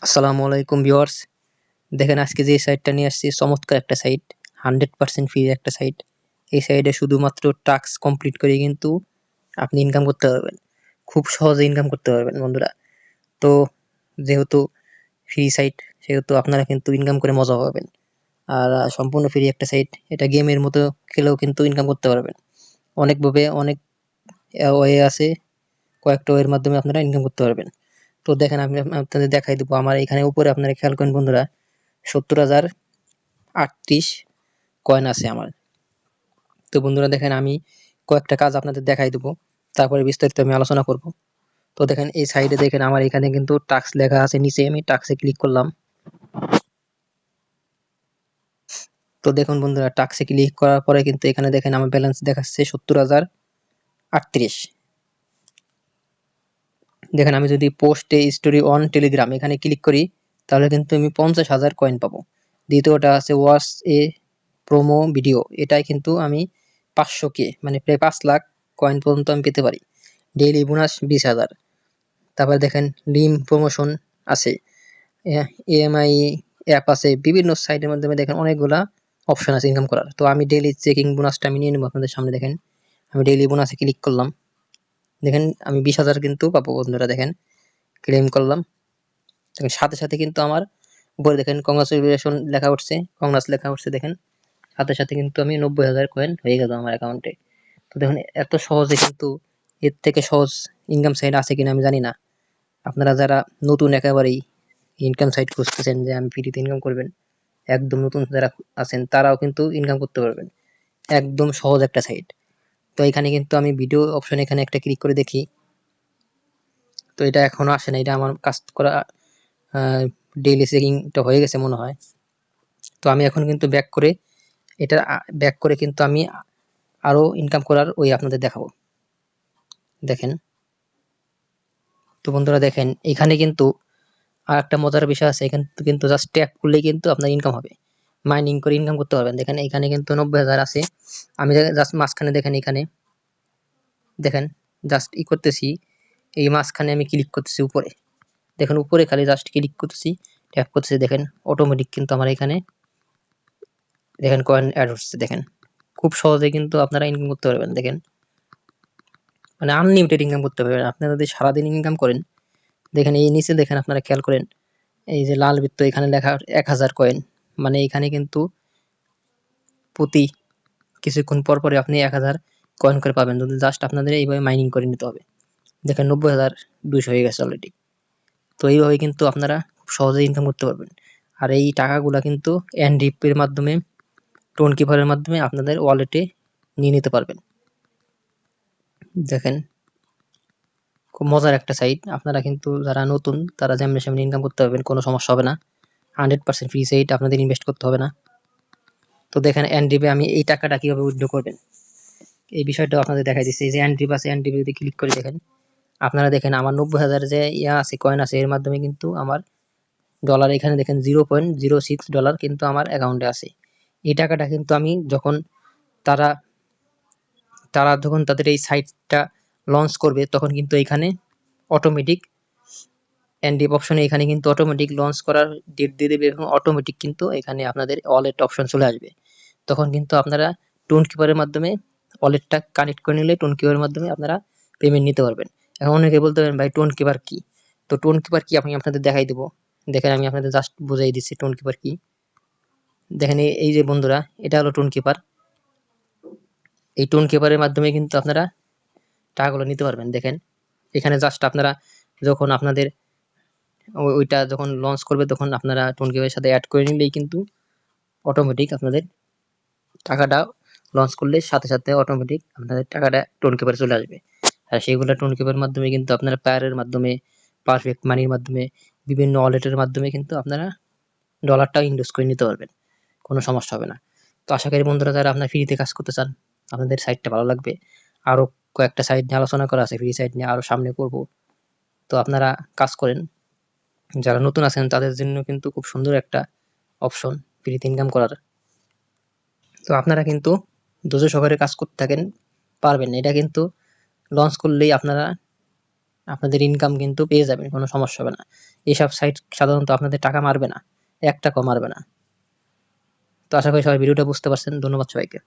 আসসালামু আলাইকুম ভিউয়ার্স। দেখেন আজকে যে সাইটটা নিয়ে আসছি চমৎকার একটা সাইট, 100% ফ্রি একটা সাইট। এই সাইটে শুধুমাত্র টাস্ক কমপ্লিট করে কিন্তু আপনি ইনকাম করতে পারবেন। খুব সহজে ইনকাম করতে পারবেন বন্ধুরা। তো যেহেতু ফ্রি সাইট সেহেতু আপনারা কিন্তু ইনকাম করে মজা পাবেন। আর সম্পূর্ণ ফ্রি একটা সাইট। এটা গেমের মতো খেলেও কিন্তু ইনকাম করতে পারবেন। অনেকভাবে অনেক ওয়ে আছে, কয়েকটা ওয়ের মাধ্যমে আপনারা ইনকাম করতে পারবেন। তো দেখেন আমি আপনাদের দেখাই দেবো। আমার এখানে উপরে আপনারা খেয়াল করেন বন্ধুরা, 70,038 কয়েন আছে আমার। তো বন্ধুরা দেখেন আমি কয়েকটা কাজ আপনাদের দেখাই দেবো, তারপরে বিস্তারিত আমি আলোচনা করব। তো দেখেন এই সাইডে দেখেন আমার এখানে কিন্তু টাস্ক লেখা আছে, নিচে আমি টাস্কে ক্লিক করলাম। তো দেখুন বন্ধুরা, টাস্কে ক্লিক করার পরে কিন্তু এখানে দেখেন আমার ব্যালেন্স দেখাচ্ছে 70,038। দেখেন আমি যদি পোস্টে স্টোরি অন টেলিগ্রাম এখানে ক্লিক করি, তাহলে কিন্তু আমি 50,000 কয়েন পাবো। দ্বিতীয়টা আছে ওয়াচ এ প্রোমো ভিডিও, এটাই কিন্তু আমি 500K মানে প্রায় 5 লাখ কয়েন পর্যন্ত আমি পেতে পারি। Daily bonus 20,000। তারপরে দেখেন লিম প্রমোশন আছে, এএমআই অ্যাপ আছে, বিভিন্ন সাইটের মাধ্যমে দেখেন অনেকগুলা অপশন আছে ইনকাম করার। তো আমি ডেইলি চেকিং বোনাসটা আমি নিয়ে নেবো আপনাদের সামনে। দেখেন আমি ডেইলি বোনাসে ক্লিক করলাম। দেখেন আমি 20,000 কিন্তু পাবো বন্ধুরা। দেখেন ক্লেম করলাম, দেখেন সাথে সাথে কিন্তু আমার উপরে দেখেন কংগ্রাচুলেশন লেখা উঠছে, কংগ্রাস লেখা উঠছে। দেখেন সাথে সাথে কিন্তু আমি 90,000 কয়েন হয়ে গেল আমার অ্যাকাউন্টে। তো দেখুন এত সহজে কিন্তু, এর থেকে সহজ ইনকাম সাইট আছে কিনা আমি জানি না। আপনারা যারা নতুন একেবারেই ইনকাম সাইট খুঁজতেছেন যে আমি ফ্রিতে ইনকাম করবেন, একদম নতুন যারা আছেন তারাও কিন্তু ইনকাম করতে পারবেন। একদম সহজ একটা সাইট। তো এখানে কিন্তু আমি ভিডিও অপশন এখানে একটা ক্লিক করে দেখি। তো এটা এখনো আসে না, এটা আমার কাজ করা ডেইলি চেকিংটা হয়ে গেছে মনে হয়। তো আমি এখন কিন্তু ব্যাক করে, এটা ব্যাক করে কিন্তু আমি আরো ইনকাম করার ওই আপনাদের দেখাবো। দেখেন তো বন্ধুরা দেখেন এখানে কিন্তু আর একটা মজার বিষয় আছে, এখানে কিন্তু জাস্ট ট্যাপ করলেই কিন্তু আপনার ইনকাম হবে। মাইনিং করে ইনকাম করতে পারবেন। দেখেন এখানে কিন্তু 90,000 আছে। আমি জাস্ট মাঝখানে দেখেন, এখানে দেখেন জাস্ট করতেছি, এই মাঝখানে আমি ক্লিক করতেছি উপরে। দেখেন উপরে খালি জাস্ট ক্লিক করতেছি, ট্যাপ করতেছি, দেখেন অটোমেটিক কিন্তু আমার এখানে দেখেন কয়েন অ্যাড হচ্ছে। দেখেন খুব সহজে কিন্তু আপনারা ইনকাম করতে পারবেন। দেখেন মানে আনলিমিটেড ইনকাম করতে পারবেন আপনারা যদি সারাদিন ইনকাম করেন। দেখেন এই নিচে দেখেন আপনারা খেয়াল করেন, এই যে লাল বৃত্ত এখানে লেখা 1,000 কয়েন, মানে এখানে কিন্তু প্রতি কিছুক্ষণ পর পরে আপনি 1,000 কয়েন করে পাবেন, যদি জাস্ট আপনাদের এইভাবে মাইনিং করে নিতে হবে। দেখেন 90,200 হয়ে গেছে অলরেডি। তো এইভাবে কিন্তু আপনারা খুব সহজে ইনকাম করতে পারবেন। আর এই টাকাগুলা কিন্তু এনডিপ এর মাধ্যমে, টোন কিপারের মাধ্যমে আপনাদের ওয়ালেটে নিয়ে নিতে পারবেন। দেখেন খুব মজার একটা সাইট। আপনারা কিন্তু যারা নতুন তারা যেমনি সেমনি ইনকাম করতে পারবেন, কোনো সমস্যা হবে না। 100% ফ্রি সাইট, আপনাদের ইনভেস্ট করতে হবে না। তো দেখেন এনডিপে আমি এই টাকাটা কিভাবে উইথড্র করবেন এই বিষয়টাও আপনাদের দেখাই দিচ্ছি। এই যে এনডিপ আছে, এনডিপে যদি ক্লিক করে দেখেন, আপনারা দেখেন আমার 90,000 যে আছে কয়েন আছে, এর মাধ্যমে কিন্তু আমার ডলার এখানে দেখেন $0.06 কিন্তু আমার অ্যাকাউন্টে আছে। এই টাকাটা কিন্তু আমি যখন তারা তারা যখন তাদের এই সাইটটা লঞ্চ করবে, তখন কিন্তু এখানে অটোমেটিক এনডিপ অপশনে এখানে কিন্তু অটোমেটিক লঞ্চ করার ডেট দিয়ে দেবে, এবং অটোমেটিক কিন্তু এখানে আপনাদের ওয়ালেট অপশন চলে আসবে। তখন কিন্তু আপনারা টোন কিপারের মাধ্যমে ওয়ালেটটা কানেক্ট করে নিলে টোন কিপারের মাধ্যমে আপনারা পেমেন্ট নিতে পারবেন। এখন অনেকে বলতে পারেন ভাই টোন কিপার কি? তো টোন কিপার কি আমি আপনাদের দেখাই দেবো। দেখেন আমি আপনাদের জাস্ট বুঝাই দিচ্ছি টোন কিপার কি। দেখেন এই যে বন্ধুরা, এটা হলো টোন কিপার। এই টোন কিপারের মাধ্যমে কিন্তু আপনারা টাকাগুলো নিতে পারবেন। দেখেন এখানে জাস্ট আপনারা যখন আপনাদের ওইটা যখন লঞ্চ করবে, তখন আপনারা টোন কিপারের সাথে অ্যাড করে নিলেই কিন্তু অটোমেটিক আপনাদের টাকাটা লঞ্চ করলে সাথে সাথে অটোমেটিক আপনাদের টাকাটা টোন কিপারে চলে আসবে। আর সেগুলো টোন কিপারের মাধ্যমে কিন্তু আপনারা পায়ারের মাধ্যমে, পারফেক্ট মানির মাধ্যমে, বিভিন্ন ওয়ালেটের মাধ্যমে কিন্তু আপনারা ডলারটা ইনভেস্ট করে নিতে পারবেন, কোনো সমস্যা হবে না। তো আশা করি বন্ধুরা যারা আপনার ফ্রিতে কাজ করতে চান, আপনাদের সাইটটা ভালো লাগবে। আরো কয়েকটা সাইট নিয়ে আলোচনা করা আছে, ফ্রি সাইট নিয়ে আরো সামনে করব। তো আপনারা কাজ করেন, যারা নতুন আছেন তাদের জন্য কিন্তু খুব সুন্দর একটা অপশন ফ্রিতে ইনকাম করার। তো আপনারা কিন্তু ধৈর্য সহকারে কাজ করতে থাকেন, পারবেন। এটা কিন্তু লঞ্চ করলেই আপনারা আপনাদের ইনকাম কিন্তু পেয়ে যাবেন, কোনো সমস্যা হবে না। এসব সাইট সাধারণত আপনাদের টাকা মারবে না, ১ টাকাও মারবে না। তো আশা করি সবাই ভিডিওটা বুঝতে পারছেন। ধন্যবাদ সবাইকে।